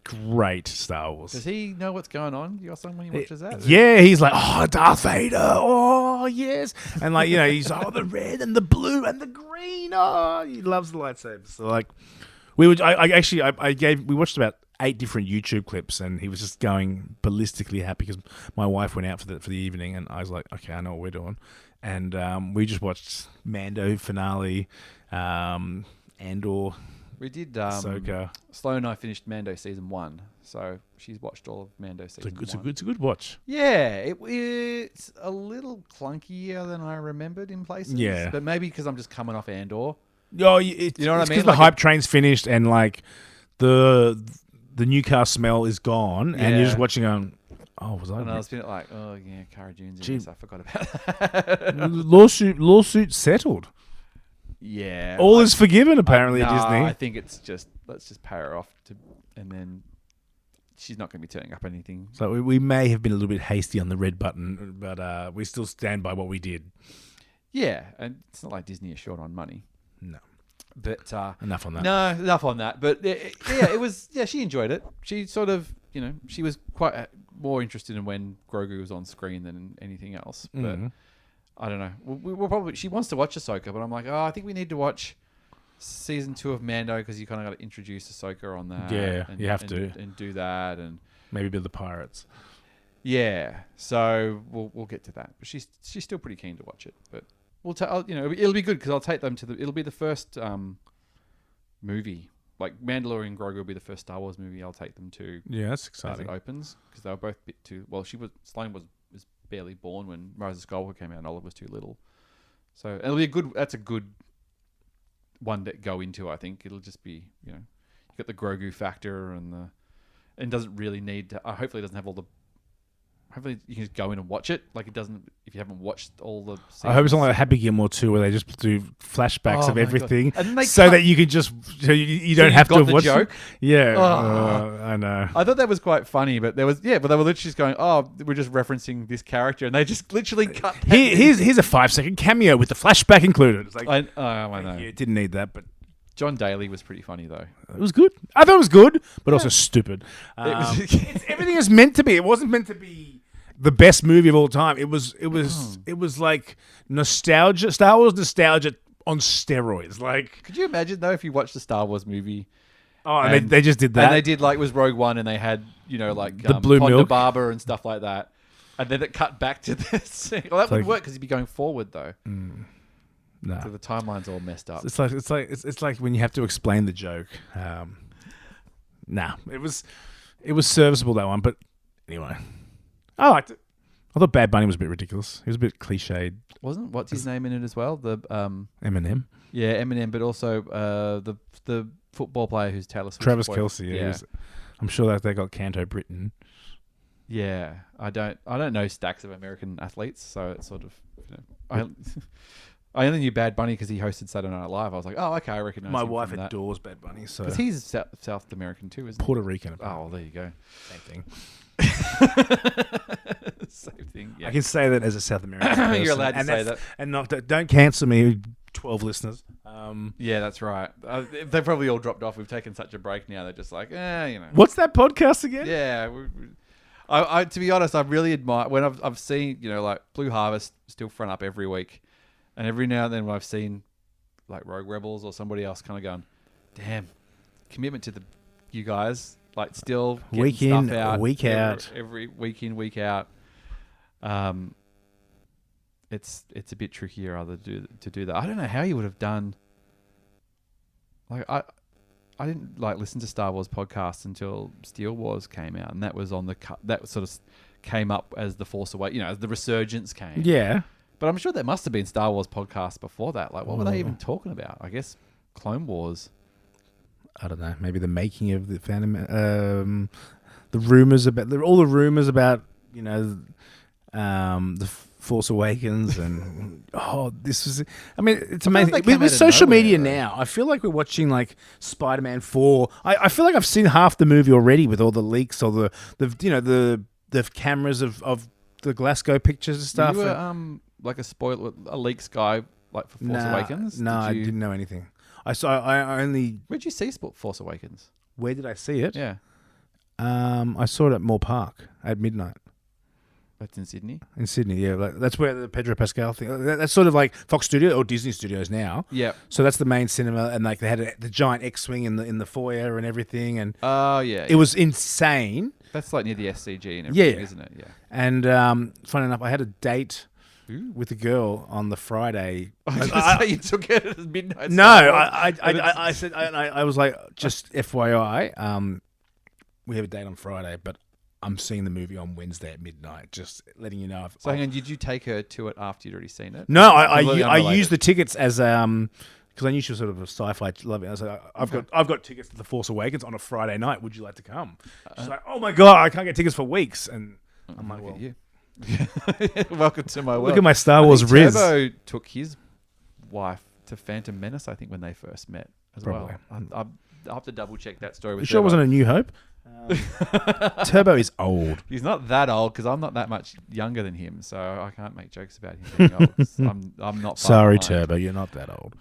great Star Wars. Does he know what's going on? You got someone he watches that? Yeah, he's like, oh, Darth Vader, oh yes, and like he's the red and the blue and the green. Oh, he loves the lightsabers. So like, we watched about 8 different YouTube clips, and he was just going ballistically happy because my wife went out for the evening, and I was like, okay, I know what we're doing, and we just watched Mando finale, Andor. We did. Ahsoka. Sloan and I finished Mando season 1, so she's watched all of Mando season 1. It's a good watch. Yeah, it's a little clunkier than I remembered in places. Yeah, but maybe because I'm just coming off Andor. Oh, you know what I mean? Because the hype train's finished, and like the new car smell is gone, and you're just watching on. Oh, was I? And I was feeling like, oh yeah, Cara Dune's in Gee. this. I forgot about that. lawsuit settled. Yeah, All is forgiven apparently at no, Disney. I think it's just let's just pay her off and then she's not going to be turning up anything. So we may have been a little bit hasty on the red button, but we still stand by what we did. Yeah, and it's not like Disney is short on money. No. But enough on that. No, enough on that. But it was. Yeah, she enjoyed it. She sort of, she was quite more interested in when Grogu was on screen than anything else. But I don't know. We'll probably. She wants to watch Ahsoka, but I'm like, I think we need to watch season 2 of Mando because you kind of got to introduce Ahsoka on that. Yeah, you have to and do that and maybe build the pirates. Yeah, so we'll get to that. But she's still pretty keen to watch it. But we'll it'll be good because I'll take them to it'll be the first movie. Like Mandalorian Grogu will be the first Star Wars movie I'll take them to. Yeah, that's as exciting. it opens because they were both a bit too. Well, Sloane was barely born when Rise of Skywalker came out, and Olive was too little. So it'll be that's a good one to go into. I think it'll just be you got the Grogu factor and doesn't really need to. Hopefully, it doesn't have all the. Hopefully, you can just go in and watch it. Like it doesn't if you haven't watched all the. Seasons. I hope it's not like Happy Gilmore 2 where they just do flashbacks of everything, and so that you can just you don't have to have watched joke. Yeah, I know. I thought that was quite funny, but but they were literally just going, we're just referencing this character, and they just literally cut. Here's a 5-second cameo with the flashback included. It's like I know. You didn't need that, but. John Daly was pretty funny though. It was good. I thought it was good, but also stupid. Everything is meant to be. It wasn't meant to be the best movie of all time. It was like nostalgia, Star Wars nostalgia on steroids. Like, could you imagine though if you watched the Star Wars movie? Oh, and they just did that. And they did like it was Rogue One, and they had the blue Ponda milk Barber and stuff like that, and then it cut back to this. Well, that would work because he'd be going forward though. No. So the timeline's all messed up. It's like when you have to explain the joke. It was serviceable, that one, but anyway, I liked it. I thought Bad Bunny was a bit ridiculous. He was a bit cliched. What's his name in it as well? The Eminem. Yeah, Eminem, but also the football player who's Taylor Swift's Travis boy. Kelce. Yeah. I'm sure that they got Canto Britain. Yeah, I don't know stacks of American athletes, so it's sort of I only knew Bad Bunny because he hosted Saturday Night Live. I was like, oh, okay, I recognize My him wife from that. adores Bad Bunny, so because he's South American too, isn't he? Puerto Rican. Oh, well, there you go. Same thing. Same thing. Yeah. I can say that as a South American person. You're allowed to say that. And don't cancel me, 12 listeners. Yeah, that's right. They've probably all dropped off. We've taken such a break now. They're just like, What's that podcast again? Yeah. I to be honest, I really admire when I've seen like Blue Harvest still front up every week, and every now and then when I've seen like Rogue Rebels or somebody else kind of going, damn, commitment to you guys, like still getting week in, stuff out, week out, every week in, week out. It's a bit trickier to do that. I don't know how you would have done. Like I didn't like listen to Star Wars podcasts until Steel Wars came out, and that was on the cut. That sort of came up as the Force Awakens, as the resurgence came. Yeah, but I'm sure there must have been Star Wars podcasts before that. Like, what were they even talking about? I guess Clone Wars. I don't know. Maybe the making of the Phantom. The rumors about all the rumors about the Force Awakens and this was. I mean, it's amazing with social media now. I feel like we're watching like Spider-Man 4. I feel like I've seen half the movie already with all the leaks or the cameras of the Glasgow pictures and stuff. You were like a leaks guy like for Force Awakens. No, I didn't know anything. I only. Where'd you see Force Awakens? Where did I see it? Yeah. I saw it at Moore Park at midnight. That's in Sydney. In Sydney, yeah. That's where the Pedro Pascall thing... That's sort of like Fox Studio or Disney Studios now. Yeah. So that's the main cinema, and like they had the giant X-Wing in the foyer and everything, and Oh, yeah. it was insane. That's like near the SCG and everything, Yeah. isn't it? Yeah. And funny enough, I had a date with a girl on the Friday. You took it at midnight. No, I said I was like, just FYI, we have a date on Friday, but I'm seeing the movie on Wednesday at midnight. Just letting you know. So hang on, did you take her to it after you'd already seen it? No, I Unrelated. used the tickets as because I knew she was sort of a sci-fi lover. I was like, I've got tickets to The Force Awakens on a Friday night. Would you like to come? She's like, oh my god, I can't get tickets for weeks. And I'm like, well, you. Welcome to my world. look at my Star Wars I think Riz. Turbo took his wife to Phantom Menace, I think, when they first met as Probably. well. I'll have to double check that story with You sure it Turbo. wasn't a New Hope? Turbo is old. He's not that old because I'm not that much younger than him, so I can't make jokes about him being old. 'Cause I'm not. far Sorry, behind. Turbo, you're not that old.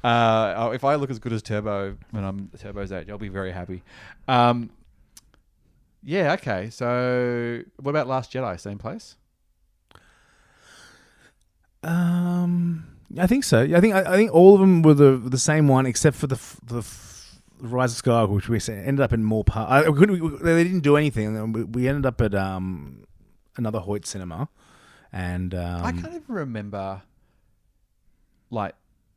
If I look as good as Turbo when I'm Turbo's age, I'll be very happy. Yeah. Okay. So, what about Last Jedi? Same place? I think so. I think all of them were the same one, except for the Rise of Skywalker, which we ended up in Moore Park. They didn't do anything, and we ended up at another Hoyt cinema, and I can't even remember, like,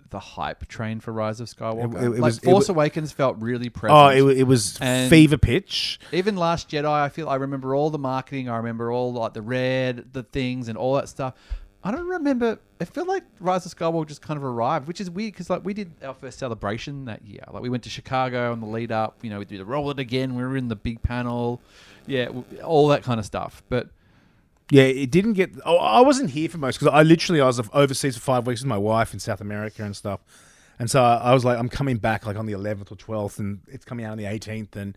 the hype train for Rise of Skywalker. Force Awakens felt really present. Oh, it was fever pitch. Even Last Jedi, I remember all the marketing. I remember all like the red, the things, and all that stuff. I don't remember. I feel like Rise of Skywalker just kind of arrived, which is weird because like we did our first celebration that year. Like we went to Chicago on the lead up. You know, we did the Roll It Again. We were in the big panel. Yeah, all that kind of stuff. But yeah, it didn't get. Oh, I wasn't here for most because I was overseas for 5 weeks with my wife in South America and stuff. And so I was like, I'm coming back like on the 11th or 12th, and it's coming out on the 18th. And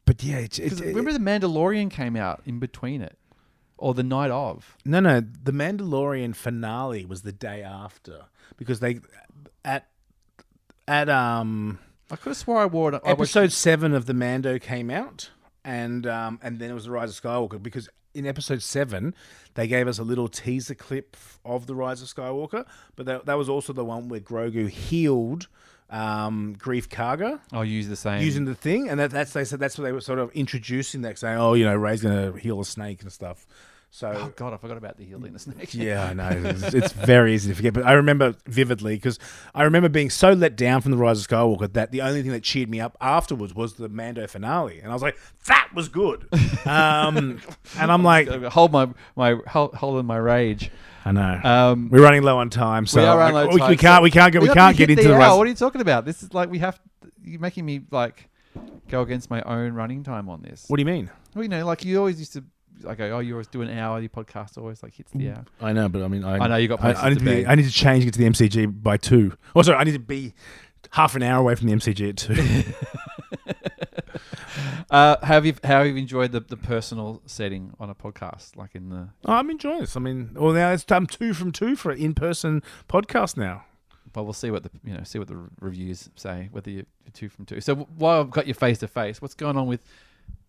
but yeah, remember the Mandalorian came out in between it. Or the night of? No. The Mandalorian finale was the day after because they I could have swore I wore it. Episode 7 of the Mando came out, and then it was the Rise of Skywalker because in Episode 7 they gave us a little teaser clip of the Rise of Skywalker, but that was also the one where Grogu healed Grief Karga. I'll use the same using the thing, and they said that's what they were sort of introducing that, saying, oh, you know, Rey's going to heal a snake and stuff. So, oh God, I forgot about the healing the snake. Yeah, I know. It's very easy to forget, but I remember vividly because I remember being so let down from the Rise of Skywalker that the only thing that cheered me up afterwards was the Mando finale, and I was like, that was good. And I'm like, holding my rage. I know. We're running low on time, so we are running low on time. We can't get into the hour. Rise. What are you talking about? This is like you're making me like go against my own running time on this. What do you mean? Well, you know, like you always used to. Like, oh, you always do an hour. Your podcast always like hits the hour. I know, but I mean, I know you got places to be. I need to change it to the MCG by 2. Oh, sorry, I need to be half an hour away from the MCG at 2. How have you enjoyed the personal setting on a podcast? Like in the. Oh, I'm enjoying this. I mean, well, now I'm 2 from 2 for an in-person podcast now. Well, we'll see what the reviews say. Whether you're 2 from 2. So while I've got you face to face, what's going on with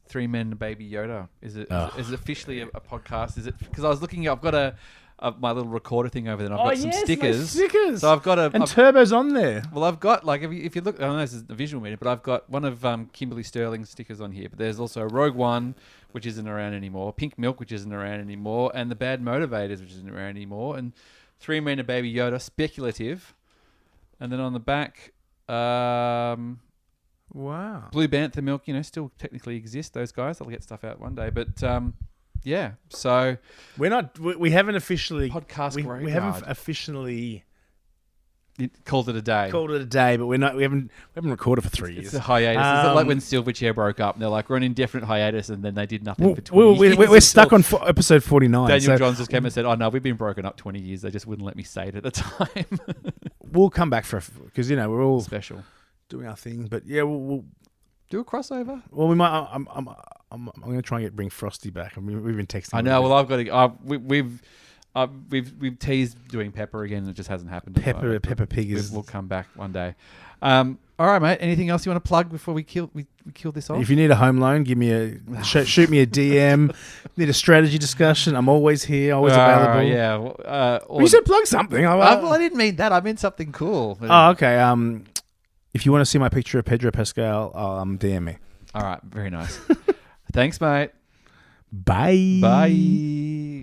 3 Men and Baby Yoda? Is it officially a podcast? Is it because I was looking? I've got my little recorder thing over there. And I've got some stickers. Stickers. So I've got Turbo's on there. Well, I've got like if you look, I don't know this is a visual medium, but I've got one of Kimberly Sterling's stickers on here. But there's also Rogue One, which isn't around anymore. Pink Milk, which isn't around anymore, and the Bad Motivators, which isn't around anymore, and 3 Men and Baby Yoda, speculative. And then on the back, wow, Blue Bantha Milk, still technically exist. Those guys, they'll get stuff out one day. But yeah, so we haven't officially podcast. We haven't officially called it a day. But we haven't recorded for 3 years. It's a hiatus. It's like when Silverchair broke up. And they're like, we're on indefinite hiatus, and then they did nothing for 20 years. We're stuck on episode 49. Daniel Johns just came and said, oh no, we've been broken up 20 years. They just wouldn't let me say it at the time. We'll come back because we're all special doing our thing. But yeah, we'll do a crossover. Well, we might. I'm going to try and bring Frosty back. I mean, we've been texting. I know. Well, I've got to. we've teased doing Pepper again, and it just hasn't happened. Pepper Pig is. We'll come back one day. All right, mate. Anything else you want to plug before we kill this off? If you need a home loan, give me shoot me a DM. Need a strategy discussion? I'm always here, always available. Yeah. You should plug something. I didn't mean that. I meant something cool. Oh, okay. If you want to see my picture of Pedro Pascall, DM me. All right. Very nice. Thanks, mate. Bye. Bye.